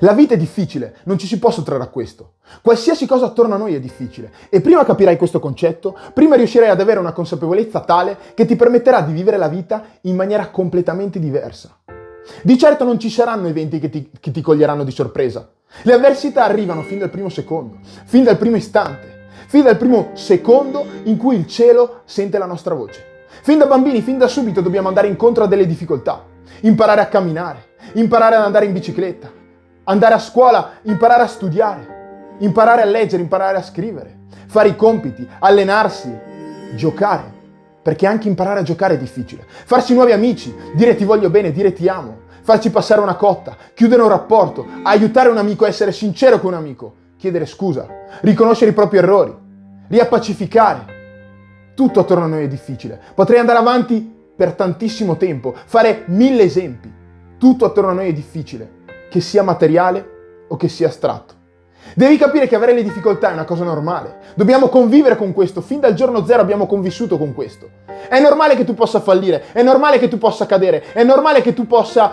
La vita è difficile, non ci si può sottrarre a questo. Qualsiasi cosa attorno a noi è difficile e prima capirai questo concetto, prima riuscirai ad avere una consapevolezza tale che ti permetterà di vivere la vita in maniera completamente diversa. Di certo non ci saranno eventi che ti coglieranno di sorpresa. Le avversità arrivano fin dal primo secondo, fin dal primo istante, fin dal primo secondo in cui il cielo sente la nostra voce. Fin da bambini, fin da subito dobbiamo andare incontro a delle difficoltà, imparare a camminare, imparare ad andare in bicicletta, andare a scuola, imparare a studiare, imparare a leggere, imparare a scrivere, fare i compiti, allenarsi, giocare, perché anche imparare a giocare è difficile. Farsi nuovi amici, dire ti voglio bene, dire ti amo, farci passare una cotta, chiudere un rapporto, aiutare un amico a essere sincero con un amico, chiedere scusa, riconoscere i propri errori, riappacificare. Tutto attorno a noi è difficile. Potrei andare avanti per tantissimo tempo, fare 1000 esempi. Tutto attorno a noi è difficile, che sia materiale o che sia astratto. Devi capire che avere le difficoltà è una cosa normale. Dobbiamo convivere con questo. Fin dal giorno zero abbiamo convissuto con questo. È normale che tu possa fallire, è normale che tu possa cadere, è normale che ti possa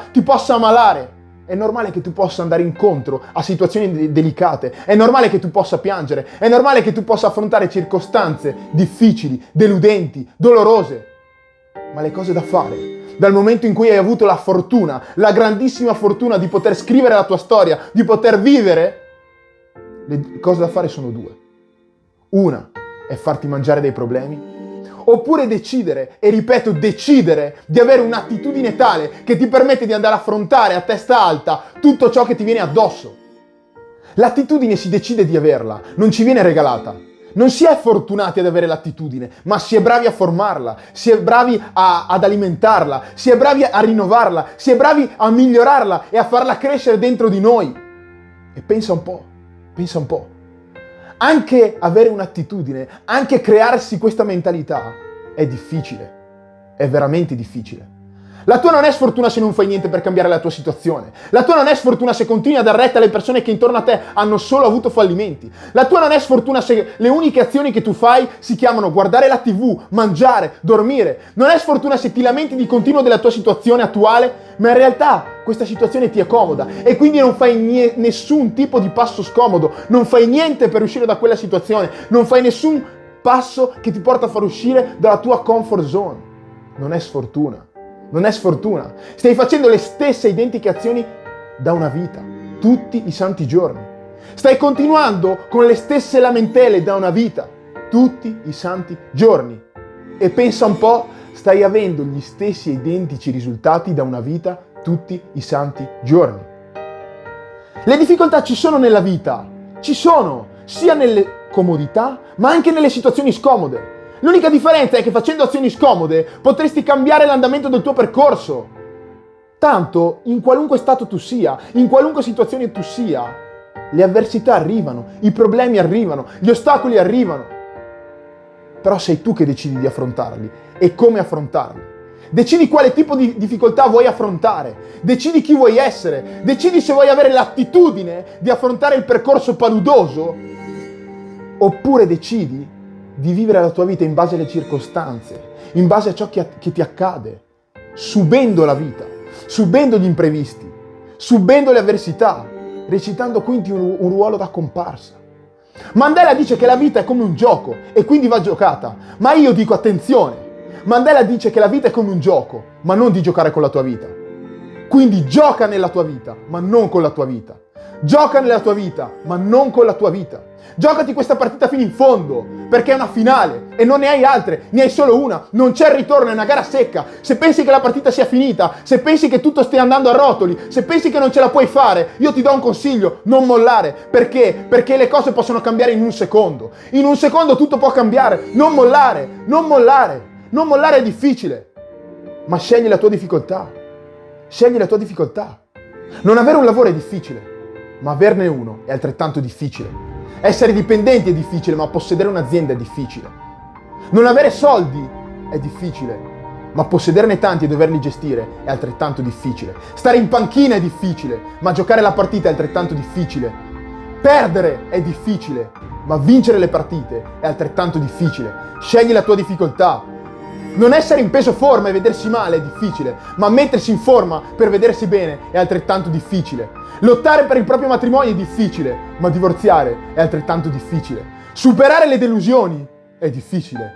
ammalare, è normale che tu possa andare incontro a situazioni delicate, è normale che tu possa piangere, è normale che tu possa affrontare circostanze difficili, deludenti, dolorose. Ma le cose da fare, dal momento in cui hai avuto la fortuna, la grandissima fortuna di poter scrivere la tua storia, di poter vivere, le cose da fare sono due. Una è farti mangiare dei problemi, oppure decidere, e ripeto decidere, di avere un'attitudine tale che ti permette di andare a affrontare a testa alta tutto ciò che ti viene addosso. L'attitudine si decide di averla, non ci viene regalata. Non si è fortunati ad avere l'attitudine, ma si è bravi a formarla, si è bravi ad alimentarla, si è bravi a rinnovarla, si è bravi a migliorarla e a farla crescere dentro di noi. E pensa un po'. Anche avere un'attitudine, anche crearsi questa mentalità è difficile, è veramente difficile. La tua non è sfortuna se non fai niente per cambiare la tua situazione. La tua non è sfortuna se continui a dar retta alle persone che intorno a te hanno solo avuto fallimenti. La tua non è sfortuna se le uniche azioni che tu fai si chiamano guardare la TV, mangiare, dormire. Non è sfortuna se ti lamenti di continuo della tua situazione attuale, ma in realtà questa situazione ti è comoda e quindi non fai nessun tipo di passo scomodo, non fai niente per uscire da quella situazione, non fai nessun passo che ti porta a far uscire dalla tua comfort zone. Non è sfortuna. Non è sfortuna. Stai facendo le stesse identiche azioni da una vita, tutti i santi giorni. Stai continuando con le stesse lamentele da una vita, tutti i santi giorni. E pensa un po', stai avendo gli stessi identici risultati da una vita, tutti i santi giorni. Le difficoltà ci sono nella vita, ci sono, sia nelle comodità, ma anche nelle situazioni scomode. L'unica differenza è che facendo azioni scomode potresti cambiare l'andamento del tuo percorso. Tanto, in qualunque stato tu sia, in qualunque situazione tu sia, le avversità arrivano, i problemi arrivano, gli ostacoli arrivano. Però sei tu che decidi di affrontarli e come affrontarli. Decidi quale tipo di difficoltà vuoi affrontare, decidi chi vuoi essere, decidi se vuoi avere l'attitudine di affrontare il percorso paludoso, oppure decidi di vivere la tua vita in base alle circostanze, in base a ciò che ti accade, subendo la vita, subendo gli imprevisti, subendo le avversità, recitando quindi un ruolo da comparsa. Mandela dice che la vita è come un gioco e quindi va giocata, ma io dico attenzione, Mandela dice che la vita è come un gioco, ma non di giocare con la tua vita. Quindi gioca nella tua vita, ma non con la tua vita. Gioca nella tua vita, ma non con la tua vita. Giocati questa partita fino in fondo, perché è una finale e non ne hai altre, ne hai solo una, non c'è il ritorno, è una gara secca. Se pensi che la partita sia finita, se pensi che tutto stia andando a rotoli, se pensi che non ce la puoi fare, io ti do un consiglio, non mollare. Perché? Perché le cose possono cambiare in un secondo. In un secondo tutto può cambiare, non mollare, non mollare. Non mollare è difficile, ma scegli la tua difficoltà. Scegli la tua difficoltà. Non avere un lavoro è difficile, ma averne uno è altrettanto difficile. Essere dipendenti è difficile, ma possedere un'azienda è difficile. Non avere soldi è difficile, ma possederne tanti e doverli gestire è altrettanto difficile. Stare in panchina è difficile, ma giocare la partita è altrettanto difficile. Perdere è difficile, ma vincere le partite è altrettanto difficile. Scegli la tua difficoltà. Non essere in peso forma e vedersi male è difficile, ma mettersi in forma per vedersi bene è altrettanto difficile. Lottare per il proprio matrimonio è difficile, ma divorziare è altrettanto difficile. Superare le delusioni è difficile,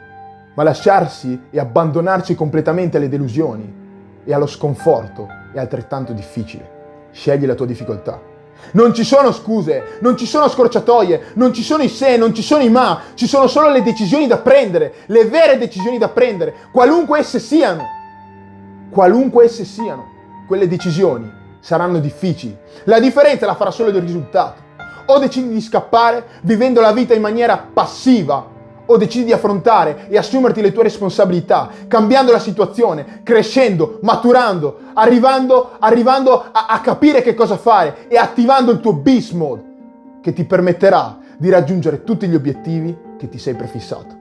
ma lasciarsi e abbandonarci completamente alle delusioni e allo sconforto è altrettanto difficile. Scegli la tua difficoltà. Non ci sono scuse, non ci sono scorciatoie, non ci sono i se, non ci sono i ma, ci sono solo le decisioni da prendere, le vere decisioni da prendere, qualunque esse siano. Qualunque esse siano, quelle decisioni saranno difficili. La differenza la farà solo il risultato. O decidi di scappare vivendo la vita in maniera passiva, o decidi di affrontare e assumerti le tue responsabilità, cambiando la situazione, crescendo, maturando, arrivando a capire che cosa fare e attivando il tuo beast mode che ti permetterà di raggiungere tutti gli obiettivi che ti sei prefissato.